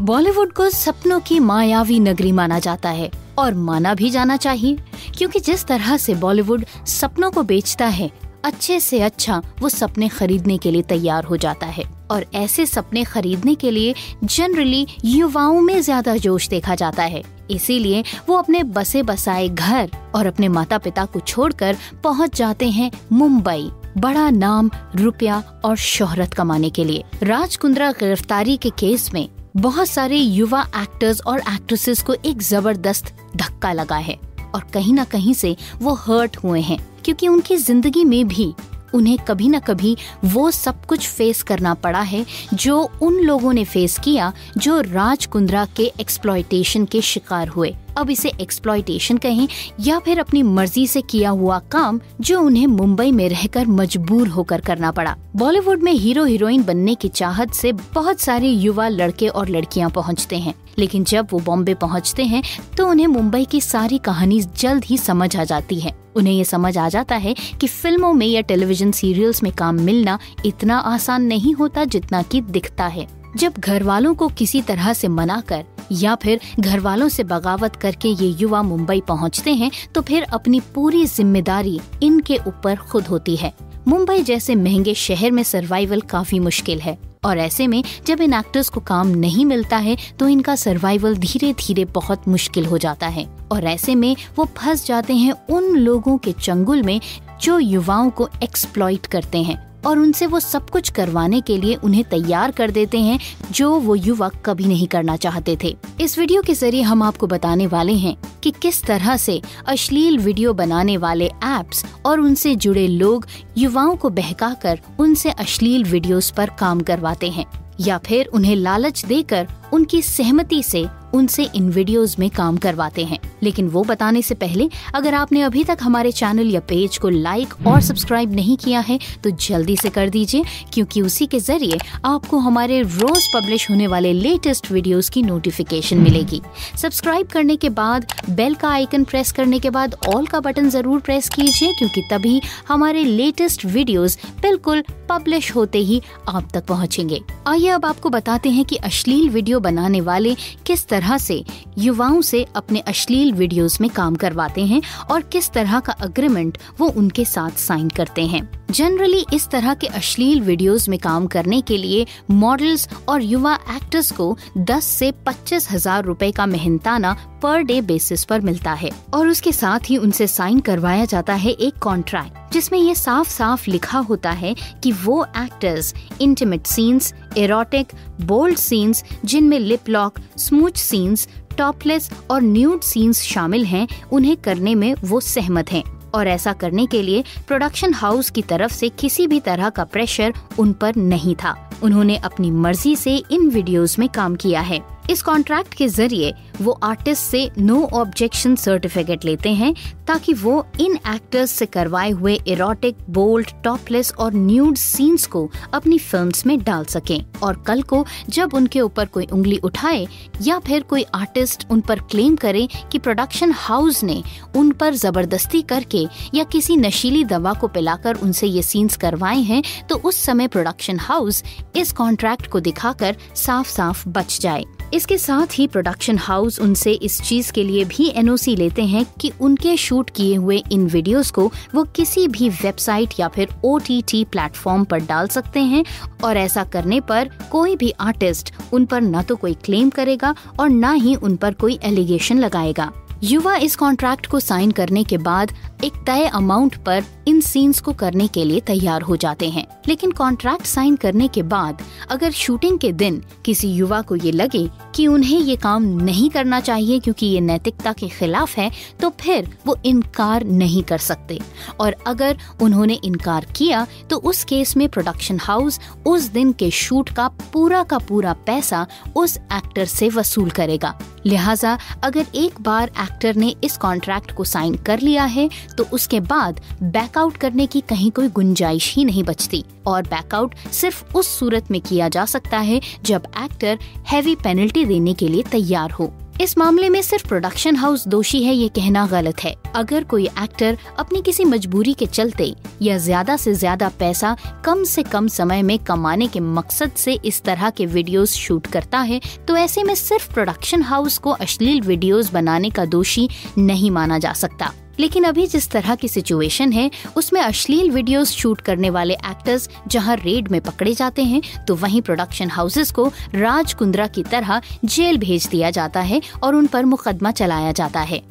बॉलीवुड को सपनों की मायावी नगरी माना जाता है और माना भी जाना चाहिए, क्योंकि जिस तरह से बॉलीवुड सपनों को बेचता है, अच्छे से अच्छा वो सपने खरीदने के लिए तैयार हो जाता है। और ऐसे सपने खरीदने के लिए जनरली युवाओं में ज्यादा जोश देखा जाता है। इसीलिए वो अपने बसे बसाए घर और अपने माता पिता को छोड़कर पहुंच जाते हैं मुंबई, बड़ा नाम, रुपया और शोहरत कमाने के लिए। राज कुंद्रा गिरफ्तारी के केस में बहुत सारे युवा एक्टर्स और एक्ट्रेसेस को एक जबरदस्त धक्का लगा है और कहीं न कहीं से वो हर्ट हुए हैं, क्योंकि उनकी जिंदगी में भी उन्हें कभी न कभी वो सब कुछ फेस करना पड़ा है जो उन लोगों ने फेस किया जो राज कुंद्रा के एक्सप्लॉयटेशन के शिकार हुए। अब इसे एक्सप्लॉयटेशन कहें या फिर अपनी मर्जी से किया हुआ काम जो उन्हें मुंबई में रहकर मजबूर होकर करना पड़ा। बॉलीवुड में हीरो हीरोइन बनने की चाहत से बहुत सारे युवा लड़के और लड़कियां पहुंचते हैं, लेकिन जब वो बॉम्बे पहुंचते हैं तो उन्हें मुंबई की सारी कहानी जल्द ही समझ आ जाती है। उन्हें ये समझ आ जाता है कि फिल्मों में या टेलीविजन सीरियल्स में काम मिलना इतना आसान नहीं होता जितना कि दिखता है। जब घर वालों को किसी तरह से मनाकर या फिर घर वालों से बगावत करके ये युवा मुंबई पहुंचते हैं तो फिर अपनी पूरी जिम्मेदारी इनके ऊपर खुद होती है। मुंबई जैसे महंगे शहर में सर्वाइवल काफी मुश्किल है और ऐसे में जब इन एक्टर्स को काम नहीं मिलता है तो इनका सर्वाइवल धीरे धीरे बहुत मुश्किल हो जाता है और ऐसे में वो फंस जाते हैं उन लोगों के चंगुल में जो युवाओं को एक्सप्लॉइट करते हैं और उनसे वो सब कुछ करवाने के लिए उन्हें तैयार कर देते हैं जो वो युवक कभी नहीं करना चाहते थे। इस वीडियो के जरिए हम आपको बताने वाले हैं कि किस तरह से अश्लील वीडियो बनाने वाले एप्स और उनसे जुड़े लोग युवाओं को बहकाकर उनसे अश्लील वीडियोस पर काम करवाते हैं या फिर उन्हें लालच देकर उनकी सहमति से उनसे इन वीडियोस में काम करवाते हैं। लेकिन वो बताने से पहले अगर आपने अभी तक हमारे चैनल या पेज को लाइक और सब्सक्राइब नहीं किया है तो जल्दी से कर दीजिए, क्योंकि उसी के जरिए आपको हमारे रोज पब्लिश होने वाले लेटेस्ट वीडियोस की नोटिफिकेशन मिलेगी। सब्सक्राइब करने के बाद बेल का आइकन प्रेस करने के बाद ऑल का बटन जरूर प्रेस कीजिए, क्योंकि तभी हमारे लेटेस्ट वीडियोस बिल्कुल पब्लिश होते ही आप तक पहुँचेंगे। आइए अब आपको बताते हैं कि अश्लील वीडियो बनाने वाले किस तरह से युवाओं से अपने अश्लील वीडियोस में काम करवाते हैं और किस तरह का एग्रीमेंट वो उनके साथ साइन करते हैं। जनरली इस तरह के अश्लील वीडियोस में काम करने के लिए मॉडल्स और युवा एक्टर्स को 10 से 25,000 रुपए का मेहनताना पर डे बेसिस पर मिलता है और उसके साथ ही उनसे साइन करवाया जाता है एक कॉन्ट्रैक्ट जिसमें ये साफ साफ लिखा होता है कि वो actors intimate scenes, erotic, bold scenes जिनमें lip lock, smooch scenes, topless और न्यूड सीन्स शामिल हैं, उन्हें करने में वो सहमत हैं और ऐसा करने के लिए प्रोडक्शन हाउस की तरफ से किसी भी तरह का प्रेशर उन पर नहीं था। उन्होंने अपनी मर्जी से इन वीडियोस में काम किया है। इस कॉन्ट्रैक्ट के जरिए वो आर्टिस्ट से नो ऑब्जेक्शन सर्टिफिकेट लेते हैं ताकि वो इन एक्टर्स से करवाए हुए एरोटिक, बोल्ड, टॉपलेस और न्यूड सीन्स को अपनी फिल्म्स में डाल सकें और कल को जब उनके ऊपर कोई उंगली उठाए या फिर कोई आर्टिस्ट उन पर क्लेम करे कि प्रोडक्शन हाउस ने उन पर जबरदस्ती करके या किसी नशीली दवा को पिलाकर उनसे ये सीन्स करवाए हैं, तो उस समय प्रोडक्शन हाउस इस कॉन्ट्रैक्ट को दिखाकर साफ साफ बच जाए। इसके साथ ही प्रोडक्शन हाउस उनसे इस चीज के लिए भी एनओसी लेते हैं कि उनके शूट किए हुए इन वीडियोस को वो किसी भी वेबसाइट या फिर OTT प्लेटफॉर्म पर डाल सकते हैं और ऐसा करने पर कोई भी आर्टिस्ट उन पर न तो कोई क्लेम करेगा और न ही उन पर कोई एलिगेशन लगाएगा। युवा इस कॉन्ट्रैक्ट को साइन करने के बाद एक तय अमाउंट पर इन सीन्स को करने के लिए तैयार हो जाते हैं, लेकिन कॉन्ट्रैक्ट साइन करने के बाद अगर शूटिंग के दिन किसी युवा को ये लगे कि उन्हें ये काम नहीं करना चाहिए क्योंकि ये नैतिकता के खिलाफ है, तो फिर वो इनकार नहीं कर सकते और अगर उन्होंने इनकार किया तो उस केस में प्रोडक्शन हाउस उस दिन के शूट का पूरा पैसा उस एक्टर से वसूल करेगा। लिहाजा अगर एक बार एक्टर ने इस कॉन्ट्रैक्ट को साइन कर लिया है तो उसके बाद बैकआउट करने की कहीं कोई गुंजाइश ही नहीं बचती और बैकआउट सिर्फ उस सूरत में किया जा सकता है जब एक्टर हैवी पेनल्टी देने के लिए तैयार हो। इस मामले में सिर्फ प्रोडक्शन हाउस दोषी है ये कहना गलत है। अगर कोई एक्टर अपनी किसी मजबूरी के चलते या ज्यादा से ज्यादा पैसा कम से कम समय में कमाने के मकसद से इस तरह के वीडियोस शूट करता है, तो ऐसे में सिर्फ प्रोडक्शन हाउस को अश्लील वीडियोस बनाने का दोषी नहीं माना जा सकता। लेकिन अभी जिस तरह की सिचुएशन है उसमें अश्लील वीडियोस शूट करने वाले एक्टर्स जहां रेड में पकड़े जाते हैं, तो वहीं प्रोडक्शन हाउसेस को राज कुंद्रा की तरह जेल भेज दिया जाता है और उन पर मुकदमा चलाया जाता है।